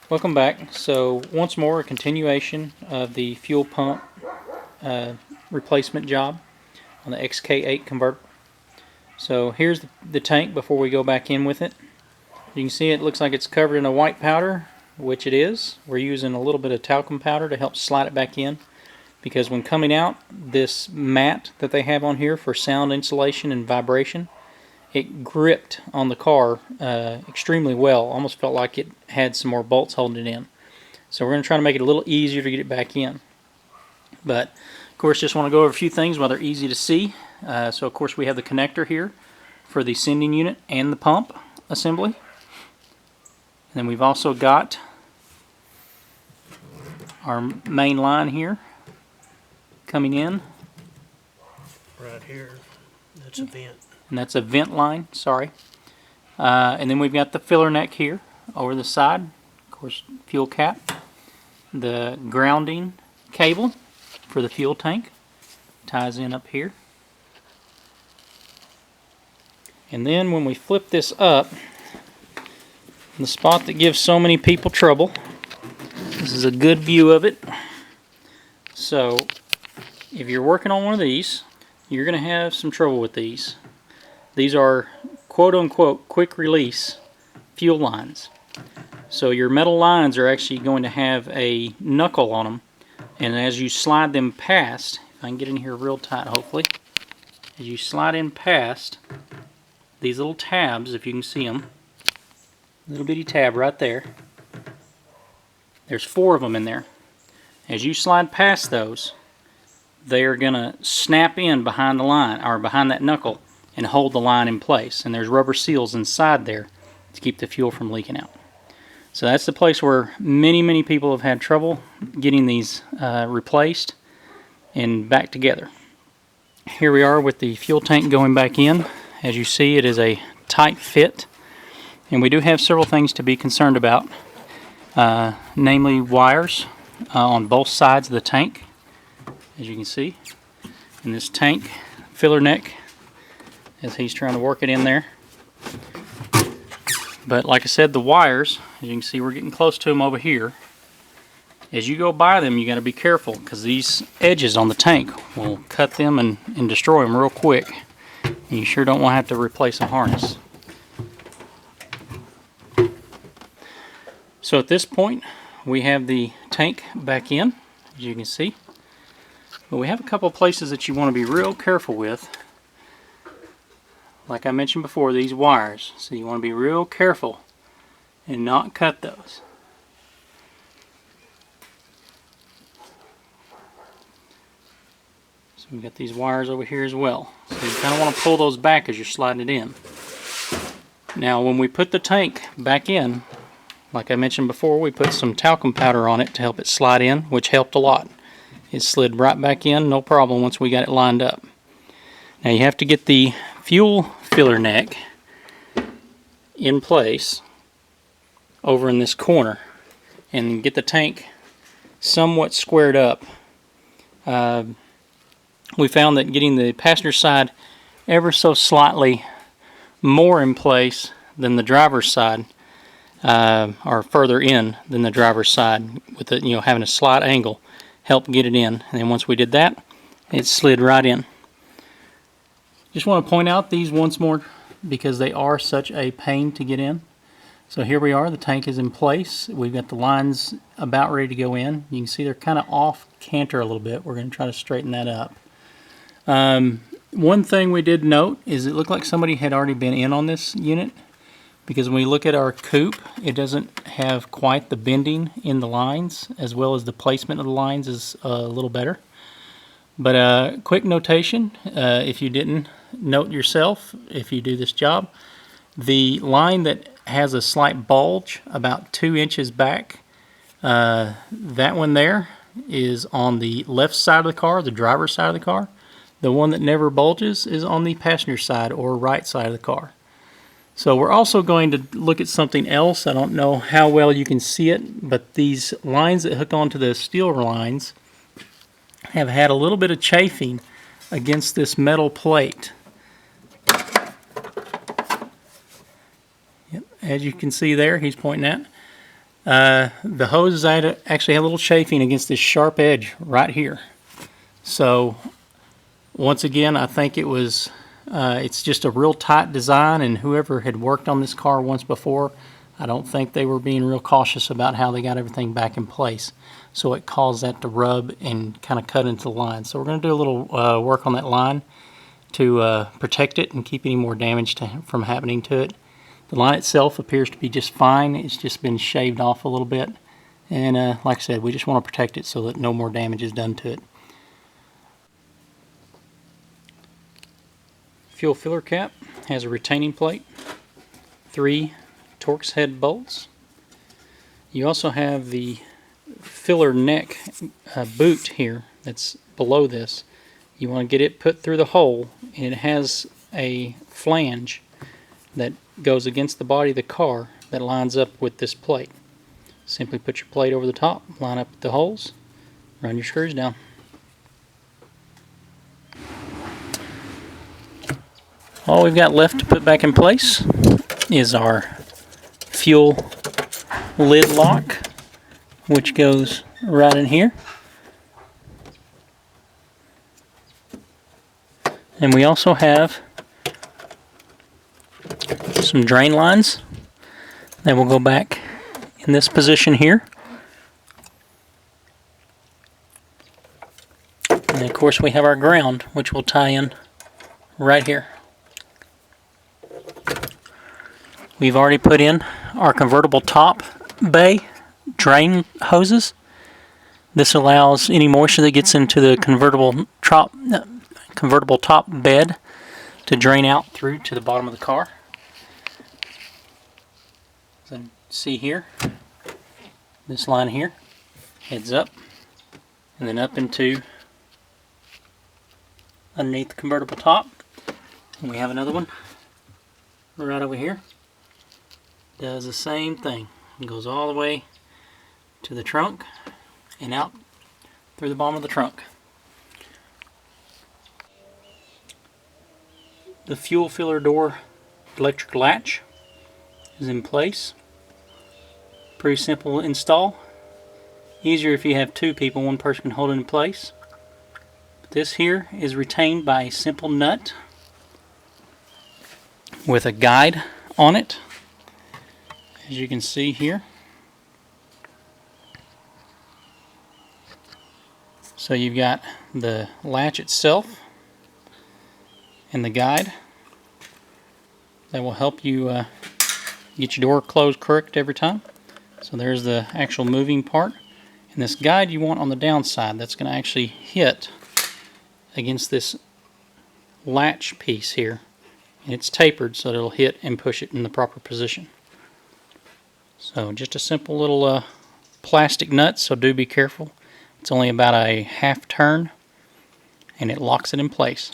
Welcome back. So once more, a continuation of the fuel pump replacement job on the XK8 converter. So here's the tank before we go back in with it. You can see it looks like it's covered in a white powder, which it is. We're using a little bit of talcum powder to help slide it back in, because when coming out, this mat that they have on here for sound insulation and vibration, it gripped on the car extremely well. Almost felt like it had some more bolts holding it in. So we're going to try to make it a little easier to get it back in. But of course, just want to go over a few things while they're easy to see. So of course we have the connector here for the sending unit and the pump assembly. And then we've also got our main line here coming in. Right here, that's a vent. And that's a vent line, sorry. And then we've got the filler neck here over the side, of course, fuel cap, the grounding cable for the fuel tank ties in up here. And then when we flip this up, the spot that gives so many people trouble, this is a good view of it. So if you're working on one of these, you're going to have some trouble with these. These are quote-unquote quick release fuel lines. So your metal lines are actually going to have a knuckle on them, and as you slide them past, if I can get in here real tight hopefully, as you slide in past these little tabs, if you can see them, little bitty tab right there, there's 4 of them in there. As you slide past those, they are going to snap in behind the line, or behind that knuckle, and hold the line in place. And there's rubber seals inside there to keep the fuel from leaking out. So that's the place where many people have had trouble getting these replaced and back together. Here we are with the fuel tank going back in. As you see, it is a tight fit, and we do have several things to be concerned about, namely wires on both sides of the tank, as you can see. And this tank filler neck, as he's trying to work it in there. But like I said, the wires, as you can see, we're getting close to them over here. As you go by them, you got to be careful, because these edges on the tank will cut them and destroy them real quick. And you sure don't want to have to replace a harness. So at this point, we have the tank back in, as you can see. But we have a couple of places that you want to be real careful with. Like I mentioned before, these wires. So you want to be real careful and not cut those. So we've got these wires over here as well. So you kind of want to pull those back as you're sliding it in. Now when we put the tank back in, like I mentioned before, we put some talcum powder on it to help it slide in, which helped a lot. It slid right back in, no problem, once we got it lined up. Now you have to get the fuel filler neck in place over in this corner and get the tank somewhat squared up. We found that getting the passenger side ever so slightly more in place than the driver's side, or further in than the driver's side, with it, having a slight angle, helped get it in. And then once we did that, it slid right in. Just want to point out these once more because they are such a pain to get in. So here we are, the tank is in place. We've got the lines about ready to go in. You can see they're kind of off canter a little bit. We're going to try to straighten that up. One thing we did note is it looked like somebody had already been in on this unit, because when we look at our coupe, it doesn't have quite the bending in the lines, as well as the placement of the lines is a little better. But quick notation, if you didn't note yourself, if you do this job, the line that has a slight bulge about 2 inches back, that one there is on the left side of the car, the driver's side of the car. The one that never bulges is on the passenger side or right side of the car. So we're also going to look at something else. I don't know how well you can see it, but these lines that hook onto the steel lines have had a little bit of chafing against this metal plate. Yep, as you can see there, he's pointing at. The hose actually had a little chafing against this sharp edge right here. So once again, I think it was it's just a real tight design, and whoever had worked on this car once before, I don't think they were being real cautious about how they got everything back in place. So it caused that to rub and kind of cut into the line. So we're going to do a little work on that line to protect it and keep any more damage from happening to it. The line itself appears to be just fine. It's just been shaved off a little bit. And like I said, we just want to protect it so that no more damage is done to it. Fuel filler cap has a retaining plate, 3 Torx head bolts. You also have the filler neck boot here that's below this. You want to get it put through the hole, and it has a flange that goes against the body of the car that lines up with this plate. Simply put your plate over the top, line up the holes, run your screws down. All we've got left to put back in place is our fuel lid lock, which goes right in here. And we also have some drain lines that will go back in this position here. And of course we have our ground, which will tie in right here. We've already put in our convertible top bay drain hoses. This allows any moisture that gets into the convertible top bed to drain out through to the bottom of the car. So see here, this line here heads up and then up into underneath the convertible top. And we have another one right over here. Does the same thing. It goes all the way to the trunk and out through the bottom of the trunk. The fuel filler door electric latch is in place. Pretty simple install. Easier if you have 2 people, one person can hold it in place. But this here is retained by a simple nut with a guide on it, as you can see here. So you've got the latch itself and the guide that will help you get your door closed correct every time. So there's the actual moving part. And this guide you want on the downside, that's going to actually hit against this latch piece here. And it's tapered so that it'll hit and push it in the proper position. So just a simple little plastic nut, so do be careful. It's only about a half turn and it locks it in place.